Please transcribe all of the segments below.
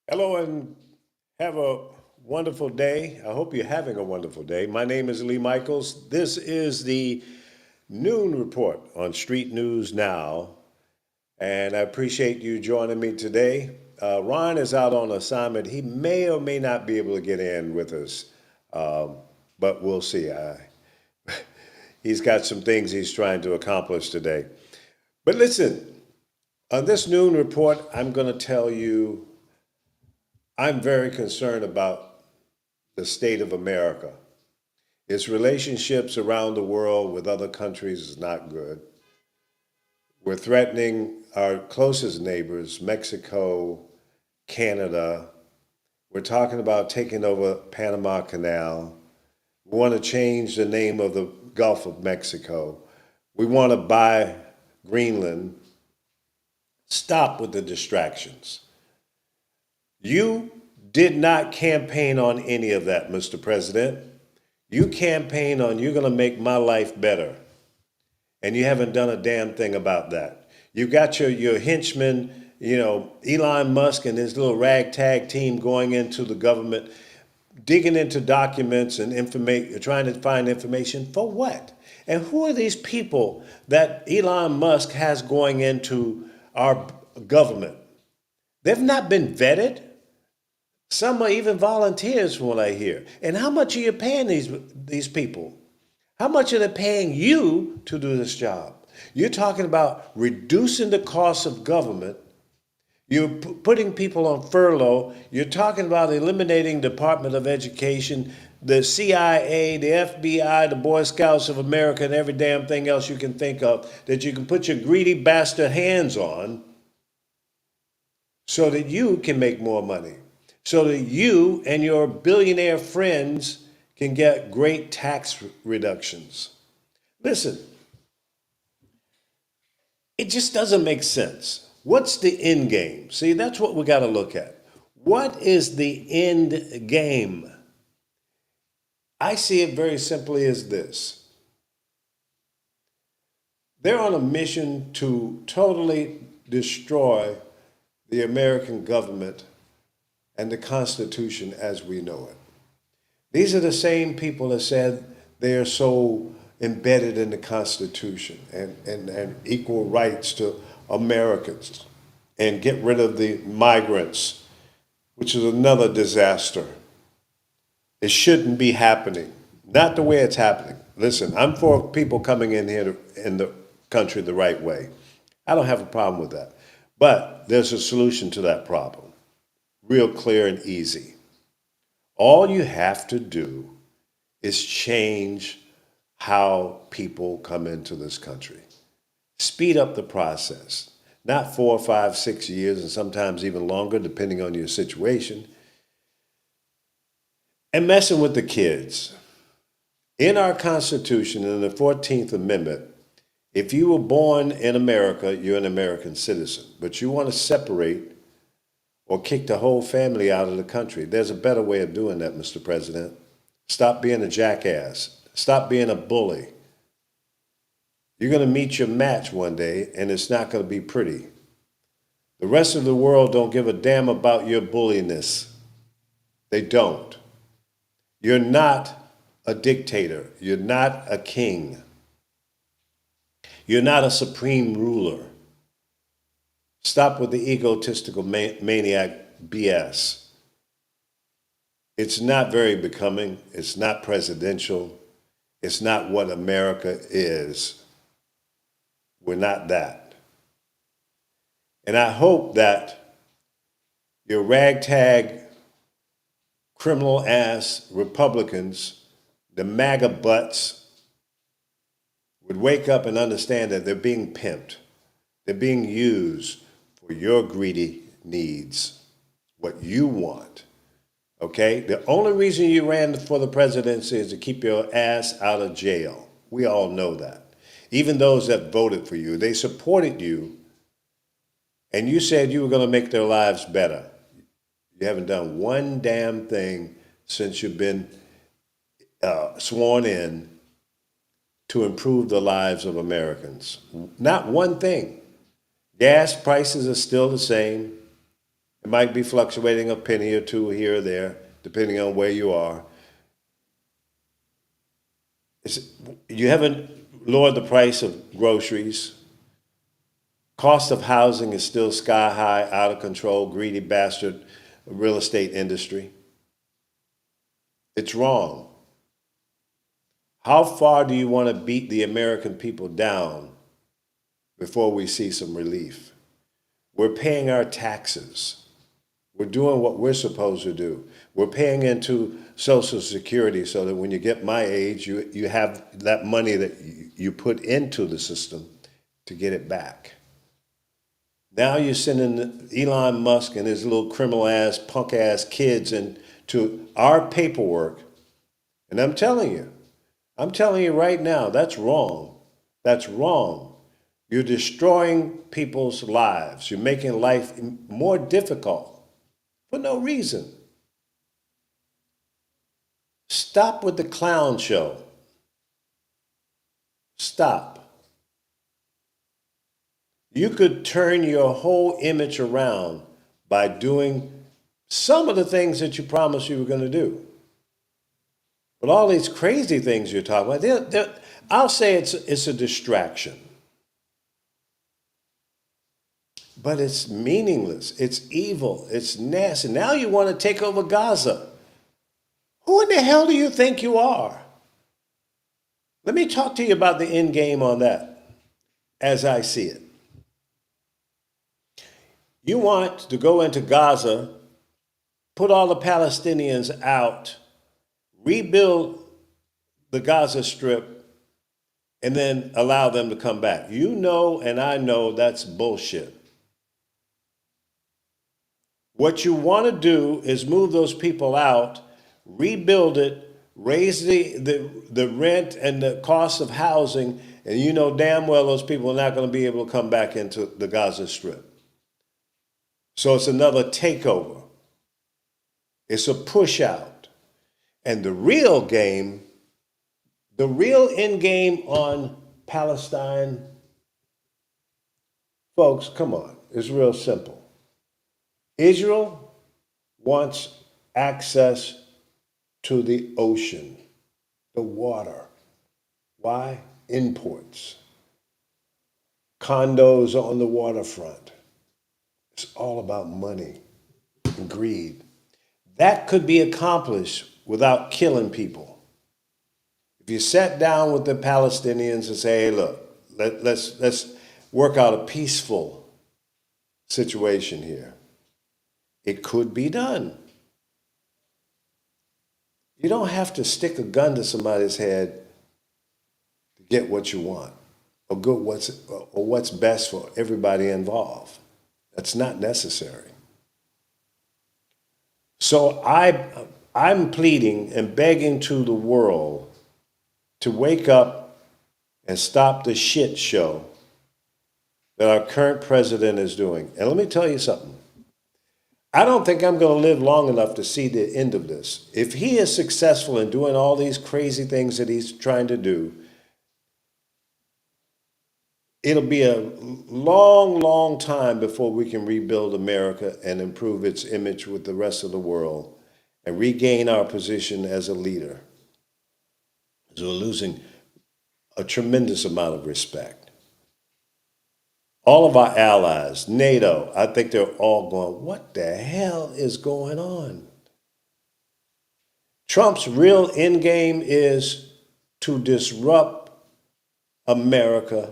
Hello and have a wonderful day. I hope you're having a wonderful day. My name is Lee Michaels. This is the noon report on Street News Now, and I appreciate you joining me today. Ron is out on assignment. He may or may not be able to get in with us, but we'll see. He's got some things he's trying to accomplish today. But listen, on this noon report, I'm going to tell you I'm very concerned about the state of America. Its relationships around the world with other countries is not good. We're threatening our closest neighbors, Mexico, Canada. We're talking about taking over Panama Canal. We want to change the name of the Gulf of Mexico. We want to buy Greenland. Stop with the distractions. You did not campaign on any of that, Mr. President. You campaign on you're going to make my life better. And you haven't done a damn thing about that. You got your henchmen, Elon Musk and his little ragtag team going into the government, digging into documents and information, trying to find information for what? And who are these people that Elon Musk has going into our government? They've not been vetted. Some are even volunteers from what I hear. And how much are you paying these people? How much are they paying you to do this job? You're talking about reducing the cost of government. You're putting people on furlough. You're talking about eliminating Department of Education, the CIA, the FBI, the Boy Scouts of America, and every damn thing else you can think of that you can put your greedy bastard hands on so that you can make more money, so that you and your billionaire friends can get great tax reductions. Listen, it just doesn't make sense. What's the end game? See, that's what we got to look at. What is the end game? I see it very simply as this. They're on a mission to totally destroy the American government and the Constitution as we know it. These are the same people that said they are so embedded in the Constitution and equal rights to Americans and get rid of the migrants, which is another disaster. It shouldn't be happening. Not the way it's happening. Listen, I'm for people coming in here in the country the right way. I don't have a problem with that. But there's a solution to that problem, real clear and easy. All you have to do is change how people come into this country. Speed up the process. Not 4, 5, 6 years, and sometimes even longer, depending on your situation. And messing with the kids. In our Constitution, in the 14th Amendment, if you were born in America, you're an American citizen. But you want to separate or kick the whole family out of the country. There's a better way of doing that, Mr. President. Stop being a jackass. Stop being a bully. You're going to meet your match one day, and it's not going to be pretty. The rest of the world don't give a damn about your bulliness. They don't. You're not a dictator. You're not a king. You're not a supreme ruler. Stop with the egotistical maniac BS. It's not very becoming. It's not presidential. It's not what America is. We're not that. And I hope that your ragtag, criminal ass Republicans, the MAGA butts, would wake up and understand that they're being pimped. They're being used for your greedy needs, what you want. Okay? The only reason you ran for the presidency is to keep your ass out of jail. We all know that. Even those that voted for you, they supported you, and you said you were going to make their lives better. You haven't done one damn thing since you've been sworn in to improve the lives of Americans. Not one thing. Gas prices are still the same. It might be fluctuating a penny or two here or there, depending on where you are. It's, you haven't lowered the price of groceries. Cost of housing is still sky high, out of control, greedy bastard real estate industry. It's wrong. How far do you want to beat the American people down before we see some relief? We're paying our taxes. We're doing what we're supposed to do. We're paying into Social Security so that when you get my age, you have that money that you put into the system to get it back. Now you're sending Elon Musk and his little criminal ass, punk ass kids into our paperwork. And I'm telling you right now, that's wrong. That's wrong. You're destroying people's lives. You're making life more difficult for no reason. Stop with the clown show. Stop. You could turn your whole image around by doing some of the things that you promised you were going to do. But all these crazy things you're talking about, I'll say it's a distraction. But it's meaningless. It's evil. It's nasty. Now you want to take over Gaza. Who in the hell do you think you are? Let me talk to you about the end game on that as I see it. You want to go into Gaza, put all the Palestinians out, rebuild the Gaza Strip, and then allow them to come back. You know, and I know that's bullshit. What you want to do is move those people out, rebuild it, raise the rent and the cost of housing, and you know damn well those people are not going to be able to come back into the Gaza Strip. So it's another takeover. It's a push out. And the real game, the real end game on Palestine, folks, come on, it's real simple. Israel wants access to the ocean, the water. Why? Imports. Condos on the waterfront. It's all about money and greed. That could be accomplished without killing people. If you sat down with the Palestinians and say, hey, look, let's work out a peaceful situation here, it could be done. You don't have to stick a gun to somebody's head to get what you want or what's best for everybody involved. That's not necessary. So I'm pleading and begging to the world to wake up and stop the shit show that our current president is doing. And let me tell you something. I don't think I'm going to live long enough to see the end of this. If he is successful in doing all these crazy things that he's trying to do, it'll be a long, long time before we can rebuild America and improve its image with the rest of the world and regain our position as a leader. So we're losing a tremendous amount of respect. All of our allies, NATO, I think they're all going, what the hell is going on? Trump's real end game is to disrupt America,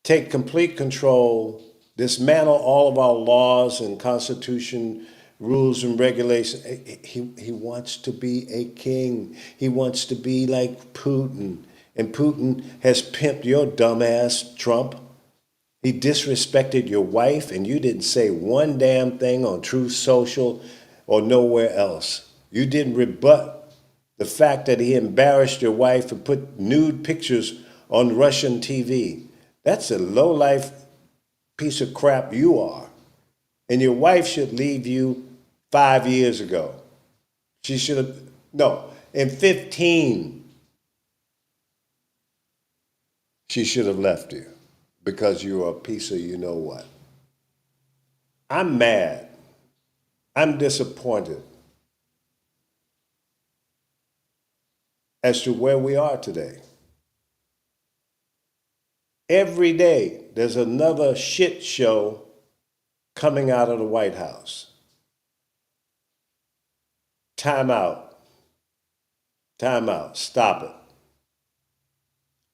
take complete control, dismantle all of our laws and constitution, rules and regulations. He wants to be a king. He wants to be like Putin. And Putin has pimped your dumbass, Trump. He disrespected your wife, and you didn't say one damn thing on Truth Social or nowhere else. You didn't rebut the fact that he embarrassed your wife and put nude pictures on Russian TV. That's a low-life piece of crap you are. And your wife should leave you 5 years ago. She should have, no, in 15. She should have left you because you are a piece of you know what. I'm mad. I'm disappointed as to where we are today. Every day, there's another shit show coming out of the White House. Time out. Time out. Stop it.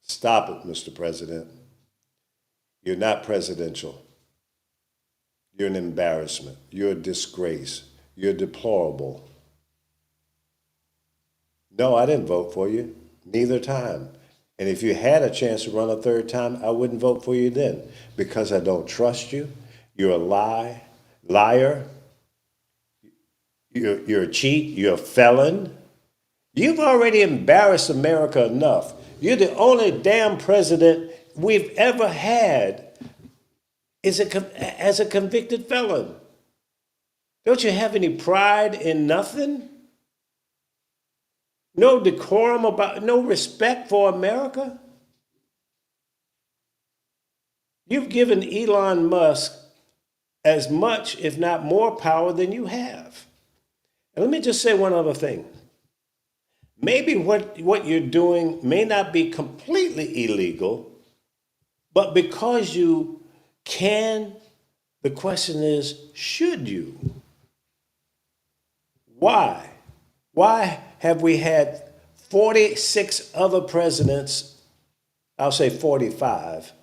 Stop it, Mr. President. You're not presidential. You're an embarrassment. You're a disgrace. You're deplorable. No, I didn't vote for you. Neither time. And if you had a chance to run a third time, I wouldn't vote for you then because I don't trust you. You're a liar. You're a cheat. You're a felon. You've already embarrassed America enough. You're the only damn president we've ever had as a convicted felon. Don't you have any pride in nothing? No decorum about, no respect for America? You've given Elon Musk as much, if not more, power than you have. And let me just say one other thing. Maybe what you're doing may not be completely illegal, but because you can, the question is, should you? Why? Why have we had 46 other presidents, I'll say 45,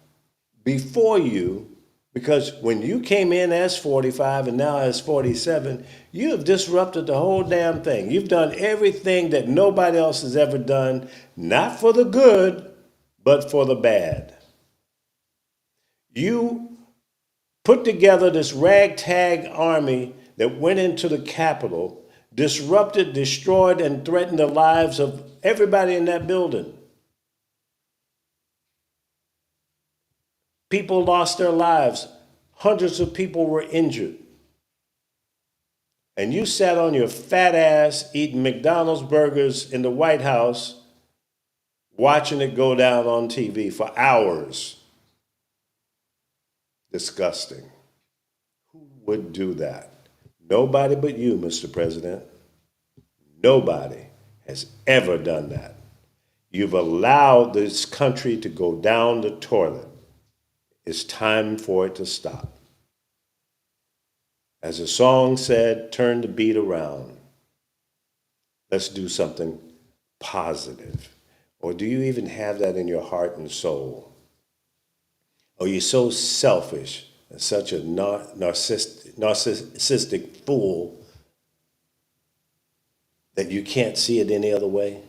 before you? Because when you came in as 45 and now as 47, you have disrupted the whole damn thing. You've done everything that nobody else has ever done, not for the good, but for the bad. You put together this ragtag army that went into the Capitol, disrupted, destroyed, and threatened the lives of everybody in that building. People lost their lives. Hundreds of people were injured. And you sat on your fat ass eating McDonald's burgers in the White House, watching it go down on TV for hours. Disgusting. Who would do that? Nobody but you, Mr. President. Nobody has ever done that. You've allowed this country to go down the toilet. It's time for it to stop. As the song said, turn the beat around. Let's do something positive. Or do you even have that in your heart and soul? Or you're so selfish and such a narcissistic fool that you can't see it any other way?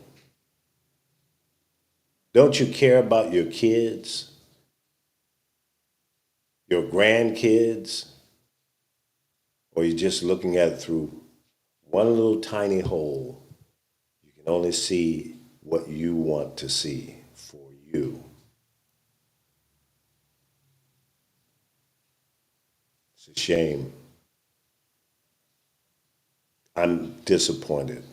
Don't you care about your kids, your grandkids? Or you're just looking at it through one little tiny hole? You can only see what you want to see for you. It's a shame. I'm disappointed.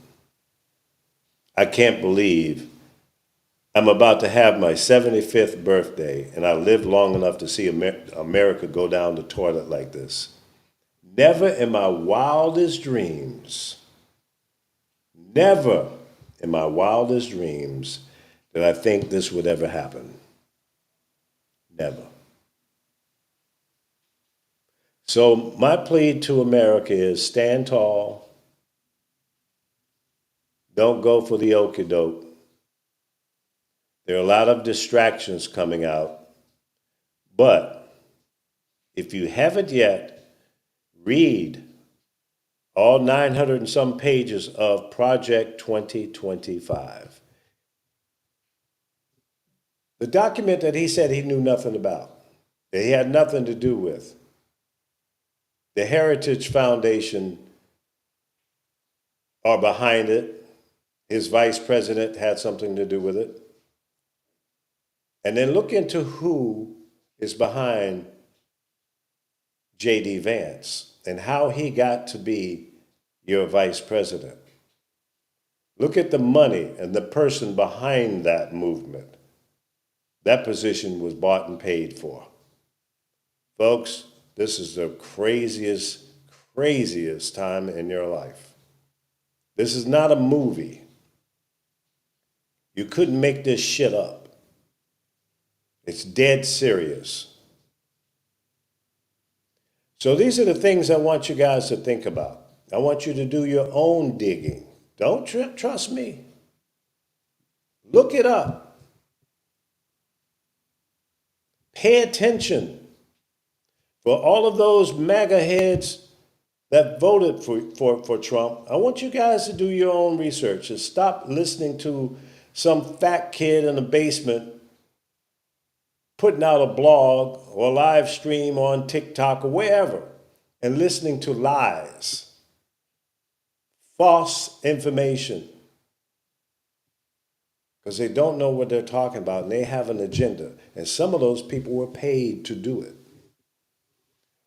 I can't believe I'm about to have my 75th birthday and I lived long enough to see America go down the toilet like this. Never in my wildest dreams, never in my wildest dreams did I think this would ever happen. Never. So my plea to America is stand tall. Don't go for the okie doke. There are a lot of distractions coming out. But if you haven't yet, read all 900 and some pages of Project 2025. The document that he said he knew nothing about, that he had nothing to do with. The Heritage Foundation are behind it. His vice president had something to do with it. And then look into who is behind J.D. Vance and how he got to be your vice president. Look at the money and the person behind that movement. That position was bought and paid for. Folks, this is the craziest time in your life. This is not a movie. You couldn't make this shit up. It's dead serious. So these are the things I want you guys to think about. I want you to do your own digging. Don't trust me. Look it up. Pay attention. For all of those MAGA heads that voted for Trump, I want you guys to do your own research and stop listening to some fat kid in the basement putting out a blog or a live stream on TikTok or wherever and listening to lies, false information, because they don't know what they're talking about and they have an agenda. And some of those people were paid to do it.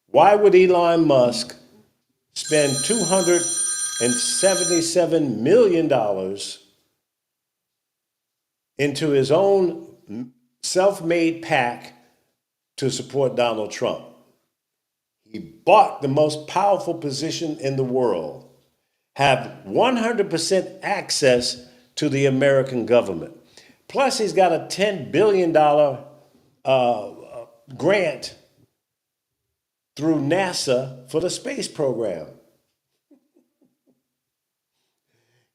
Why would Elon Musk spend $277 million into his own self-made PAC to support Donald Trump? He bought the most powerful position in the world, have 100% access to the American government. Plus, he's got a $10 billion grant through NASA for the space program.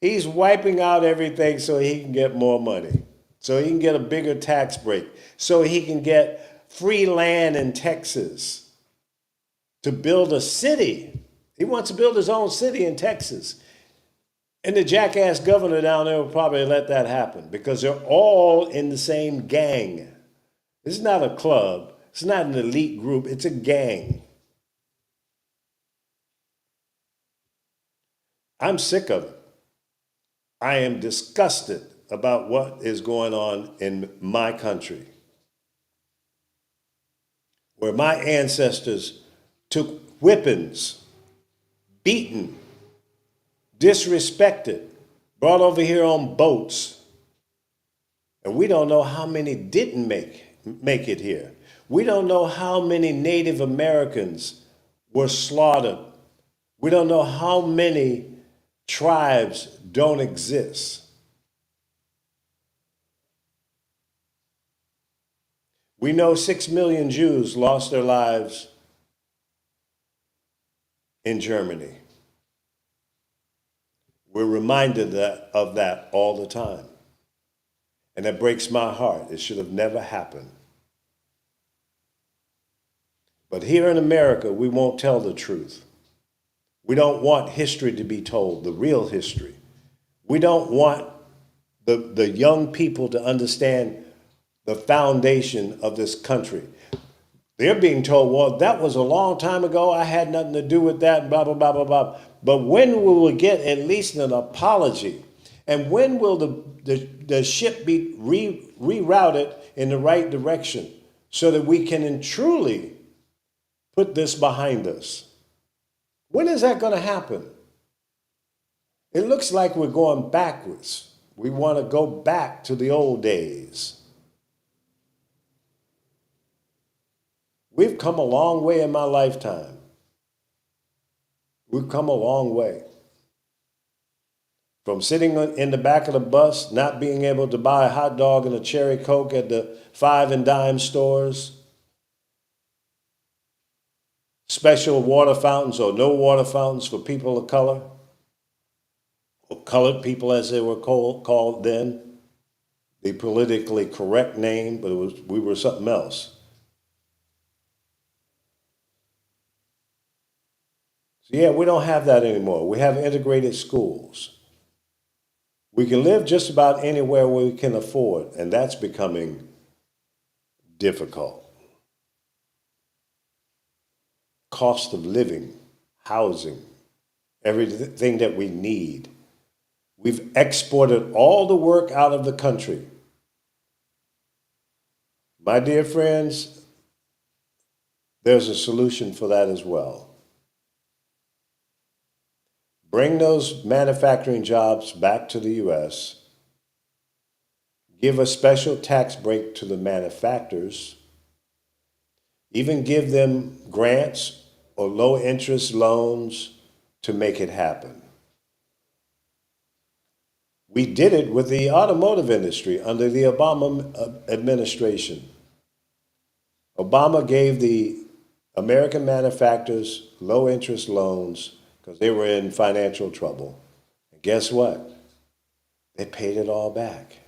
He's wiping out everything so he can get more money, so he can get a bigger tax break, so he can get free land in Texas to build a city. He wants to build his own city in Texas. And the jackass governor down there will probably let that happen because they're all in the same gang. This is not a club. It's not an elite group. It's a gang. I'm sick of it. I am disgusted about what is going on in my country, where my ancestors took whippings, beaten, disrespected, brought over here on boats, and we don't know how many didn't make it here. We don't know how many Native Americans were slaughtered. We don't know how many tribes don't exist. We know 6 million Jews lost their lives in Germany. We're reminded of that all the time. And that breaks my heart. It should have never happened. But here in America, we won't tell the truth. We don't want history to be told, the real history. We don't want the young people to understand the foundation of this country. They're being told, well, that was a long time ago. I had nothing to do with that, blah, blah, blah, blah, blah. But when will we get at least an apology? And when will the ship be rerouted in the right direction so that we can truly put this behind us? When is that going to happen? It looks like we're going backwards. We want to go back to the old days. We've come a long way in my lifetime. We've come a long way. From sitting in the back of the bus, not being able to buy a hot dog and a cherry Coke at the 5 and dime stores, special water fountains or no water fountains for people of color, or colored people as they were called then, the politically correct name, but we were something else. So yeah, we don't have that anymore. We have integrated schools. We can live just about anywhere we can afford, and that's becoming difficult. Cost of living, housing, everything that we need. We've exported all the work out of the country. My dear friends, there's a solution for that as well. Bring those manufacturing jobs back to the U.S. Give a special tax break to the manufacturers. even give them grants or low interest loans to make it happen. We did it with the automotive industry under the Obama administration. Obama gave the American manufacturers low interest loans because they were in financial trouble. And guess what? They paid it all back.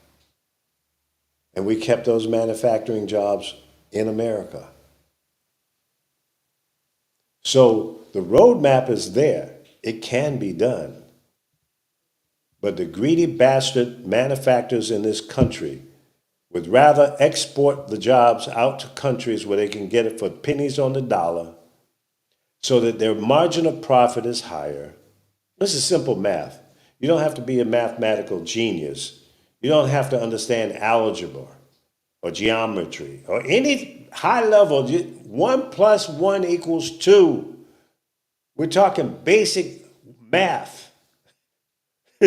And we kept those manufacturing jobs in America. So the roadmap is there. It can be done. But the greedy bastard manufacturers in this country would rather export the jobs out to countries where they can get it for pennies on the dollar so that their margin of profit is higher. This is simple math. You don't have to be a mathematical genius. You don't have to understand algebra or geometry or any high level. 1 plus 1 equals 2. We're talking basic math.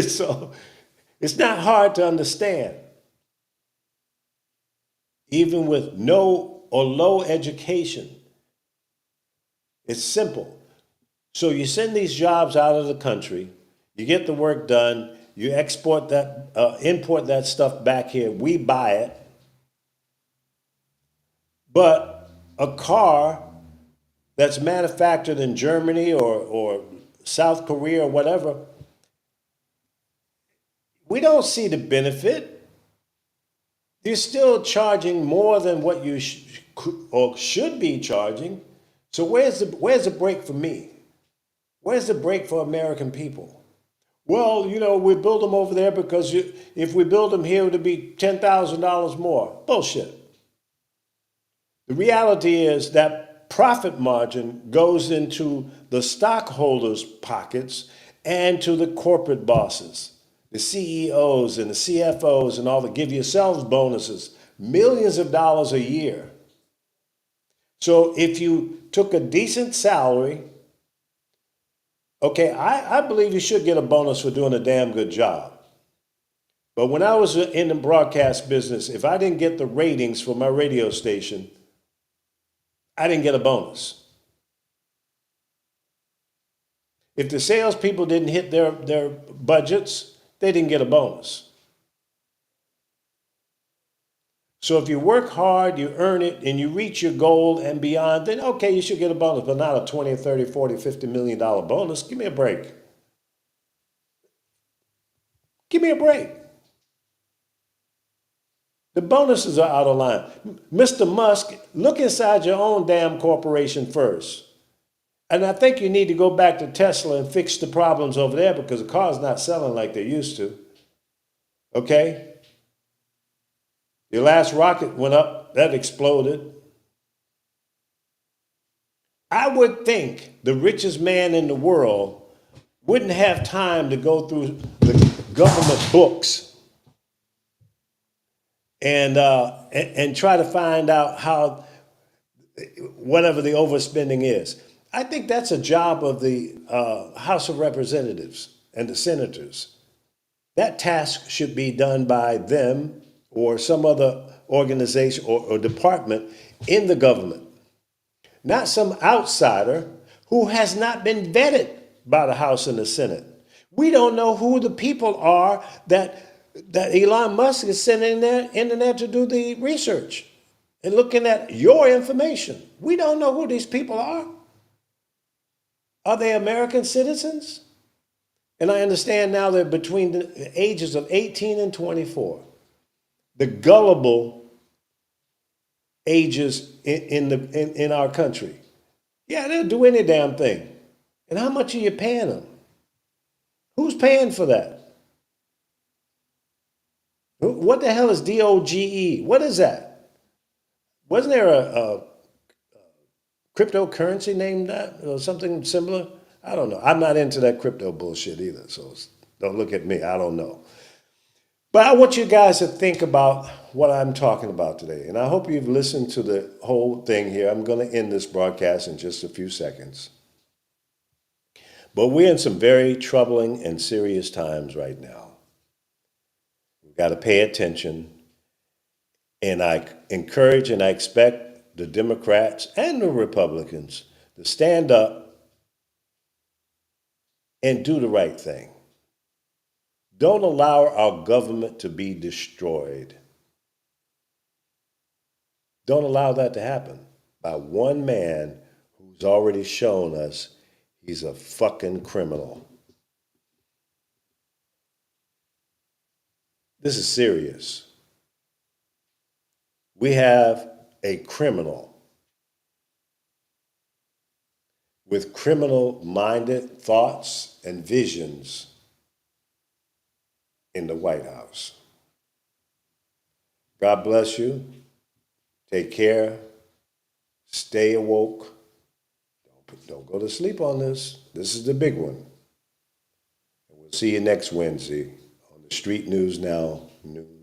So it's not hard to understand. Even with no or low education, it's simple. So you send these jobs out of the country, you get the work done, you export that, import that stuff back here, we buy it. But a car that's manufactured in Germany or South Korea or whatever, we don't see the benefit. You're still charging more than what you or should be charging. So where's the break for me? Where's the break for American people? Well, we build them over there because if we build them here, it'll be $10,000 more. Bullshit. The reality is that profit margin goes into the stockholders' pockets and to the corporate bosses, the CEOs and the CFOs and all that give yourselves bonuses, millions of dollars a year. So if you took a decent salary, okay, I believe you should get a bonus for doing a damn good job. But when I was in the broadcast business, if I didn't get the ratings for my radio station, I didn't get a bonus. If the salespeople didn't hit their budgets, they didn't get a bonus. So if you work hard, you earn it, and you reach your goal and beyond, then okay, you should get a bonus, but not a 20, 30, 40, $50 million bonus. Give me a break. Give me a break. The bonuses are out of line. Mr. Musk, look inside your own damn corporation first. And I think you need to go back to Tesla and fix the problems over there because the car's not selling like they used to. Okay? Your last rocket went up, that exploded. I would think the richest man in the world wouldn't have time to go through the government books and try to find out how whatever the overspending is. I think that's a job of the House of Representatives and the senators. That task should be done by them or some other organization or department in the government, not some outsider who has not been vetted by the House and the Senate. We don't know who the people are that Elon Musk is sending in there to do the research and looking at your information. We don't know who these people are. Are they American citizens? And I understand now they're between the ages of 18 and 24. The gullible ages in our country. Yeah, they'll do any damn thing. And how much are you paying them? Who's paying for that? What the hell is DOGE? What is that? Wasn't there a cryptocurrency named that or something similar? I don't know. I'm not into that crypto bullshit either, so don't look at me. I don't know. But I want you guys to think about what I'm talking about today. And I hope you've listened to the whole thing here. I'm going to end this broadcast in just a few seconds. But we're in some very troubling and serious times right now. We've got to pay attention. And I encourage and I expect the Democrats and the Republicans to stand up and do the right thing. Don't allow our government to be destroyed. Don't allow that to happen by one man who's already shown us he's a fucking criminal. This is serious. We have a criminal with criminal minded thoughts and visions in the White House. God bless you. Take care. Stay awoke. Don't go to sleep on this. This is the big one. And we'll see you next Wednesday on the Street News Now noon